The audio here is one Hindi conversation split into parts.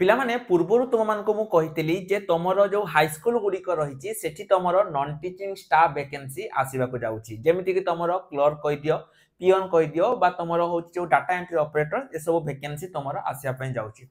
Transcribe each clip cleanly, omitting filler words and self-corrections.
पिला माने पूर्वरु तुम मानको मु कहितली जे तमरो जो हाई स्कूल गुडी को रहिची सेठी तमरो नॉन टीचिंग स्टाफ वैकेंसी आसीबा को जाउची जेमिति कि तमरो क्लर्क कहि दियो पियन कहि दियो बा तमरो होची जो डाटा एंट्री ऑपरेटर ए सब वैकेंसी तमरो आसिया पय जाउची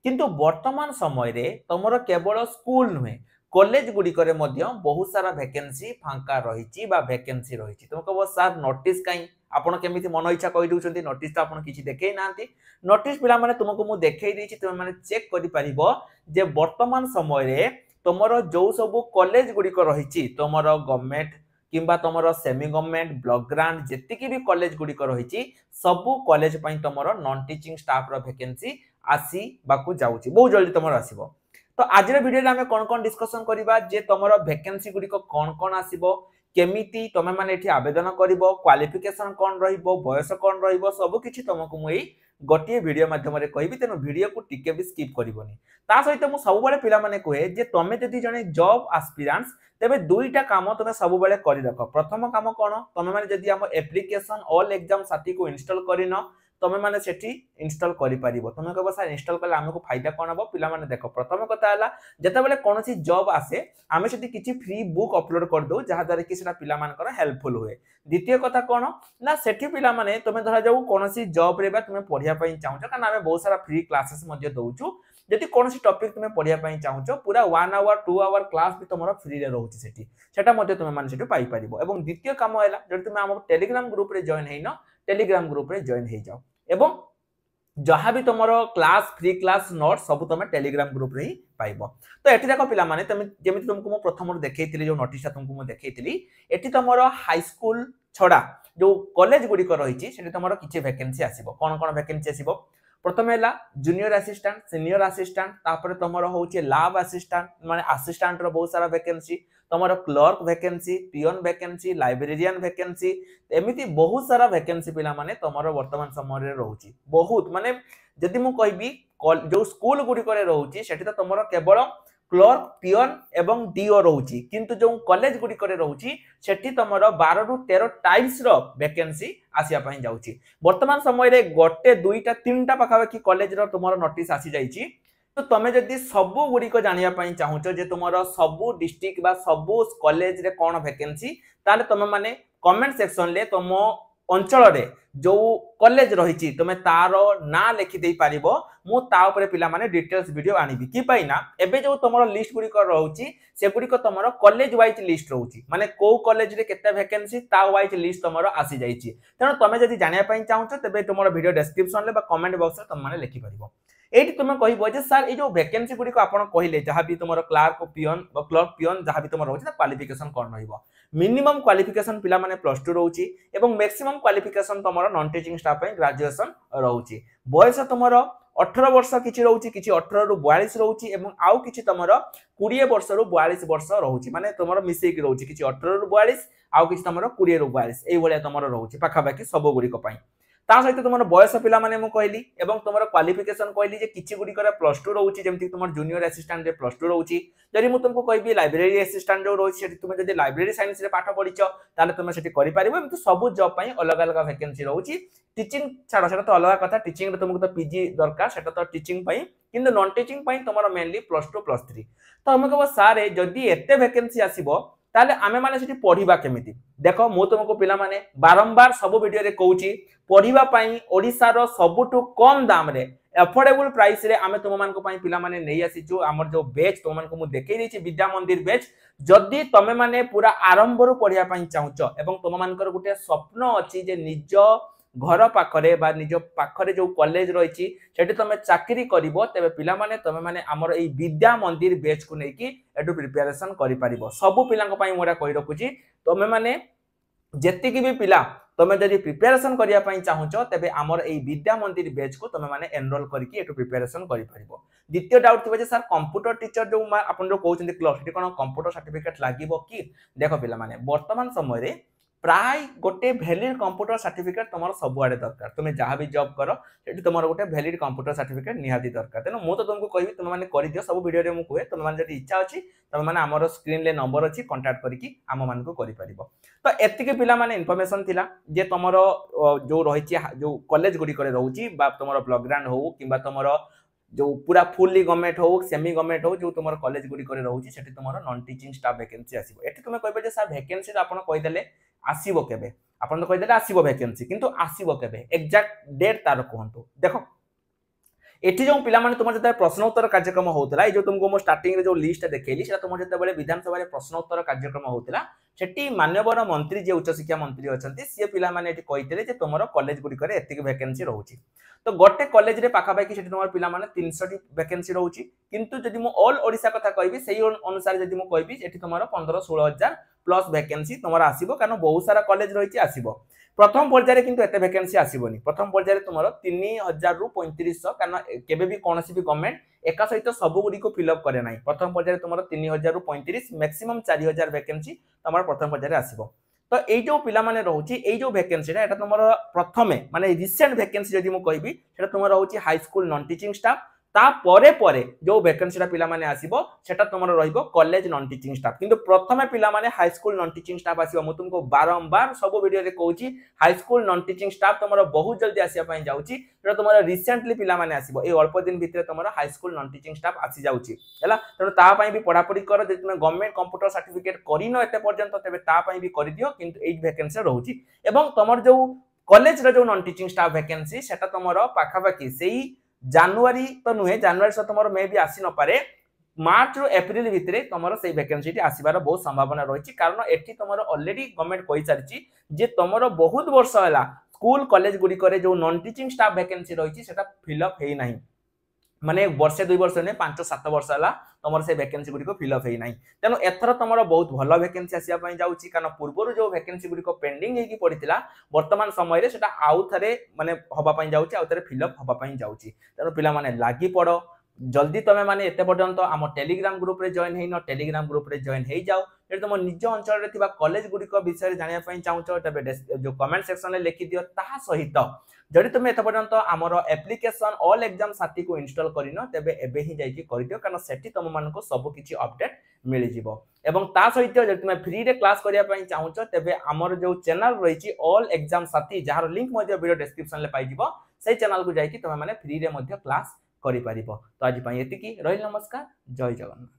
किंतु वर्तमान समय रे तमरो केवल स्कूल नुहे कॉलेज गुडी करे मध्य बहुत सारा वैकेंसी फांका रहिची बा वैकेंसी रहिची तुम कहबो सर नोटिस काई आपण केमिति मन इच्छा कहि दउछंती नोटिस त आपण किछि देखै नांती नोटिस पिला माने तुमको मु देखै देछि तुम माने चेक करि परिबो जे वर्तमान समय रे तमरो जो सब कॉलेज गुडी को रहिची तमरो गवर्नमेंट किंबा तमरो सेमी गवर्नमेंट ब्लॉक ग्रांट जेतिकी भी कॉलेज गुडी को रहिची सब कॉलेज पई तमरो नॉन टीचिंग स्टाफ रो वैकेंसी आसी बाकू जाउची बहुत जल्दी तमरो आसीबो तो आज वीडियो रे हमें कोन कोन डिस्कशन करिबा जे तमरो वैकेंसी गुडी को कोन कोन आसीबो केमिति तमे माने एठी आवेदन करिवो क्वालिफिकेशन कोन रहिबो बयस कोन रहिबो सब किछि तमको मु एई गोटिए वीडियो माध्यम रे कहिबि तेनो वीडियो को टिके भी स्किप करिवोनी ता सहित मु सब बेले पिला माने कहे जे तमे जदि जने जॉब एस्पिरेंट्स तेबे दुईटा काम तमे सब बेले करि रखो प्रथम काम कोन तमे माने जदि हम एप्लीकेशन ऑल एग्जाम साथी को इंस्टॉल करिनो तमे माने सेठी इंस्टॉल करि परिबो तमे कहबो सर इंस्टॉल करले हमको फायदा कोन हबो पिला माने देखो प्रथम कथा हला जते बेले कोनोसी जॉब आसे आमे सेठी किछि फ्री बुक अपलोड कर दो जहा द्वारा कि सेटा पिला मानकर हेल्पफुल हुए द्वितीय कथा कोन ना सेठी पिला माने तमे धरा जाऊ कोनोसी जॉब रे बा तुमे पढिया पई चाहूछ कारण आमे बहुत सारा फ्री क्लासेस मध्ये दउछु जति कोनोसी टॉपिक तुमे पढिया पई चाहूछ पूरा 1 आवर 2 आवर क्लास भी तमरो फ्री रे रहउची सेठी सेटा मध्ये तुमे माने सेठी पाई परिबो एवं द्वितीय काम हैला जति तुमे हम टेलीग्राम ग्रुप रे जॉइन हेइनो टेलीग्राम ग्रुप रे जॉइन हे जाओ एवं जहाँ भी तुमरो क्लास फ्री क्लास नोट सब तुम टेलीग्राम ग्रुप रे ही पाइबो तो एठी देखो पिला माने तुम जेमिति तुमको मो प्रथम देखैतिली जो नोटिस तुमको मो देखैतिली एठी तुमरो हाई स्कूल छडा जो कॉलेज गुडी को रहिची सेठी तुमरो किछि वैकेंसी आसीबो कोन कोन वैकेंसी आसीबो प्रथम हैला जूनियर असिस्टेंट सीनियर असिस्टेंट तापर तुमरो होची लैब असिस्टेंट माने असिस्टेंट रो बहुत सारा वैकेंसी तुमरो क्लर्क वैकेंसी पियन वैकेंसी लाइब्रेरियन वैकेंसी एमिति बहुत सारा वैकेंसी पिला माने तुमरो वर्तमान समय रे रहउची बहुत माने जदि मु कहबी जो स्कूल गुडी करे रहउची सेठी तो तुमरो केवल क्लर्क पियन एवं डीओ रहउची किंतु जो कॉलेज गुडी करे रहउची सेठी तुमरो 12 रु 13 टाइम्स रो वैकेंसी आसिया पई जाउची वर्तमान समय रे गोटे दुईटा तीनटा पाखा कि कॉलेज रो तुमरो नोटिस आसी जाईची तो तमे जदि सब गुडी को जानिया पई चाहूचो जे तुमरो सब डिस्ट्रिक्ट बा सब कॉलेज रे कोन वैकेंसी ताले तमे माने कमेंट सेक्शन ले तुम अंचल रे जो कॉलेज रहिची तमे तारो ना लिखि देई पारिबो मु ता ऊपर पिला माने डिटेल्स वीडियो आनिबी कि पई ना एबे जो तुमरो लिस्ट गुडी को रहउची से गुडी को तुमरो कॉलेज वाइज लिस्ट रहउची माने को कॉलेज रे केते वैकेंसी ता वाइज लिस्ट तुमरो आसी जाईची तेनो तमे जदि जानिया पई चाहूचो तबे तुमरो वीडियो डिस्क्रिप्शन ले बा कमेंट बॉक्स रे तुम माने लिखि परिबो एठी तुमे कहिबो जे सर ए जो वैकेंसी गुडी को आपण कहिले जहा भी तुमरो क्लर्क पियन बा क्लर्क पियन जहा भी तुमरो रहउची क्वालिफिकेशन कोन रहिबो मिनिमम क्वालिफिकेशन पिला माने +2 रहउची एवं मैक्सिमम क्वालिफिकेशन तुमरो नॉन टीचिंग स्टाफ पई ग्रेजुएशन रहउची बयस तुमरो 18 वर्ष किछि रहउची किछि 18 रु 42 रहउची एवं आउ किछि तुमरो 20 वर्ष रु 42 वर्ष रहउची माने तुमरो मिसेई कि रहउची किछि 18 रु 42 आउ किछि तुमरो 20 रु 42 एई भलिया तुमरो रहउची पाखा बाकी सब गुडी को पई ता सहित तुमरो बयस पिला माने मु कहली एवं तुमरो क्वालिफिकेशन कहली जे किछि गुडी करे +2 रहउची जेमति तुमरो जूनियर असिस्टेंट रे +2 रहउची जदि मु तुमको कहबी लाइब्रेरी असिस्टेंट जो रहउची सेठी तुमे जदि लाइब्रेरी साइंस रे पाठ पढिचो ताले तुमे सेठी करि पारिबो एमति सब जॉब पई अलग अलग वैकेंसी रहउची टीचिंग छाडो सेटा तो अलग कथा टीचिंग रे तुमको तो पीजी दरकार सेटा तो टीचिंग पई किंतु नॉन टीचिंग पई तुमरो मेनली +2 +3 तो हम कहबो सारे जदि एते वैकेंसी आसीबो ताले आमे माने सेठी पढिबा केमिति देखो मु तुमको पिला माने बारंबार सब वीडियो रे कहउची पढिबा पई ओडिसा रो सबटु कम दाम रे अफोर्डेबल प्राइस रे आमे तुम मानको पई पिला माने नै आसी जो हमर जो बैच तुम मानको मु देखै दैछि विद्या मंदिर बैच जदि तमे माने पूरा आरंभ रु पढिया पई चाहूचो एवं तुम मानकर गुटे स्वप्न अछि जे निज घर पाखरे बा निज पाखरे जो कॉलेज रहिछि सेठी तमे चाकरी करिवो तबे पिला माने तमे माने हमर एई विद्या मंदिर बैच को नै कि एटु प्रिपरेशन करि पारिबो सब पिलांक पई मोरा कहि रखुची तमे माने जेति की भी पिला तमे जदि प्रिपरेशन करिया पई चाहूचो तबे हमर एई विद्या मंदिर बैच को तमे माने एनरोल करके एटु प्रिपरेशन करि पारिबो द्वितीय डाउट थिबे जे सर कंप्यूटर टीचर जो आपन जो कहउछन क्लास सेठी कोन कंप्यूटर सर्टिफिकेट लागिवो कि देखो पिला माने वर्तमान समय रे प्राय गोटे वैलिड कंप्यूटर सर्टिफिकेट तुम सब आड़े दरकार तुम जहाँ भी जॉब कर सेठी तुम गोटे वैलिड कंप्यूटर सर्टिफिकेट निहाती दरकार तेणु मुझे तो तुमको कहबी तुम मैंने कर दियो सब वीडियो रे मु कहे तुम मैंने जदि इच्छा अछि तुम मैंने हमर स्क्रीन ले नंबर अछि कांटेक्ट करके आम मान को करि परिबो तो एतिके पिला माने इन्फॉर्मेशन थिला जे तुमरो जो रहिछि जो कॉलेज गुडी करे रहउछि बा तुमरो ब्लॉक ग्रांड हो किबा तुमरो जो पूरा फुल्ली गवर्नमेंट हो सेमी गवर्नमेंट हो जो तुम कॉलेज गुडी करे रहउची सेठी तुमरो नॉन टीचिंग स्टाफ वैकेंसी आसीबो एठी तुमे कहबे जे सर वैकेंसी आपण कहि देले आसीबो केबे आपण तो कहि देले आसीबो वैकेंसी किंतु आसीबो केबे एग्जैक्ट डेट तार कहंतु देखो एठी जो पिला माने तुमर जते प्रश्नोत्तर कार्यक्रम होतला ए जो तुमको मो स्टार्टिंग रे जो लिस्ट देखेली सेटा तुमर जते बेले विधानसभा रे प्रश्नोत्तर कार्यक्रम होतला सेठी माननीय मंत्री जे उच्च शिक्षा मंत्री अछंती से पिला माने एठी कहितले जे तुमरो कॉलेज गुडी करे एतिक वैकेंसी रहउची तो गोटे कॉलेज रे पाखा पाखी सेठी तुमर पिला माने 300 टी वैकेंसी रहउची किंतु जदि मो ऑल ओडिसा कथा कहबी सेही अनुसार जदि मो कहबी एठी तुमरो 15-16 प्लस वैकेंसी तुमर आसीबो कारण बहुत सारा कॉलेज रहिची आसीबो प्रथम पर्याय किंतु एते वैकेंसी आसीबोनी प्रथम पर्याय तुमरो 3000 रु 3500 कारण केबे भी कोनोसी भी गवर्नमेंट एका सहित सब गुडी को फिल अप करे नाही प्रथम पर्याय तुमरो 3000 रु 35 मैक्सिमम 4000 वैकेंसी तुमरो प्रथम पर्याय आसीबो तो एई जो पिला माने रहउची एई जो वैकेंसी रे एटा तुमरो प्रथमे माने रिसेंट वैकेंसी जदि मु कहबी सेटा तुमरो रहउची high school non teaching staff ता परे परे जो वैकेंसी पिला माने आसीबो सेटा तुमरो रहिबो कॉलेज नॉन टीचिंग स्टाफ किंतु प्रथमे पिला माने high school non teaching staff आसीबो मु तुमको बारंबार सब वीडियो रे कहूची high school non teaching staff तुमरो बहुत जल्दी आसीया पई जाउची सेटा तुमरो रिसेंटली पिला माने आसीबो ए अल्प दिन भितरे तुमरो high school non teaching staff आसी जाउची हैला तनो ता पई भी पढा पढी कर जे तुमे गवर्नमेंट कंप्यूटर सर्टिफिकेट करिनो एते पर्यंत तबे ता पई भी करि दियो किंतु एई वैकेंसी रहउची एवं तुमर जो कॉलेज रे जो नॉन टीचिंग स्टाफ वैकेंसी सेटा तुमरो पाखा पाखी सेही जनवरी तो नुहे जनवरी से तुम मे भी आसी न पारे मार्च रु एप्रिल भितर तुम से वैकेंसी आसबार बहुत संभावना रही कारण एटी तुम ऑलरेडी गवर्नमेंट कही सारी जे तुम बहुत वर्ष है स्कूल कॉलेज गुड़िक जो नॉन टीचिंग स्टाफ वैकेंसी रही फिलअप है ना माने वर्षे 2 वर्ष ने 5-7 वर्ष है तुम से वैकेंसी गुड़िक फिलअप है ना तेणु एथर तुम बहुत भल वैकेंसी आसवाई जाऊँगी कारण पूर्व जो वैकेंसी गुड़िक पेंडिंग होगी पड़ता वर्तमान समय से आउ थे माने हवापाई जाऊँगी आउ थे फिलअप हवापाई जाऊँगी तेणु पिला माने लागी पड़ जल्दी तुम मैंने एत पर्यंत आम टेलीग्राम ग्रुप रे जॉइन है टेलीग्राम ग्रुप रे जॉइन हो जाओ जे तुम निज अंचल रे कॉलेज गुड़िक विषय जानापी चाहूँ तेज जो कमेंट सेक्शन में लिखि दियो ता सहित जदि तुम एत पर्यंत आमर एप्लिकेशन ऑल एग्जाम साथी को इंस्टॉल करिनो तेबे एबे ही जाई कर दियो कारण सेठी तुम मानको सब किछि अपडेट मिल जिवो एवं ता सहित जदि तुम फ्री रे क्लास करिया पई चाहूँ तेबे आमर जो चैनल रही ऑल एग्जाम साथी जार लिंक मध्य वीडियो डिस्क्रिप्शन ले पाई जिवो सेही चैनल को जाई कि तुम माने फ्री रे मध्य क्लास करि परिबो तो आज पई एतिकी रही नमस्कार जय जगन्नाथ।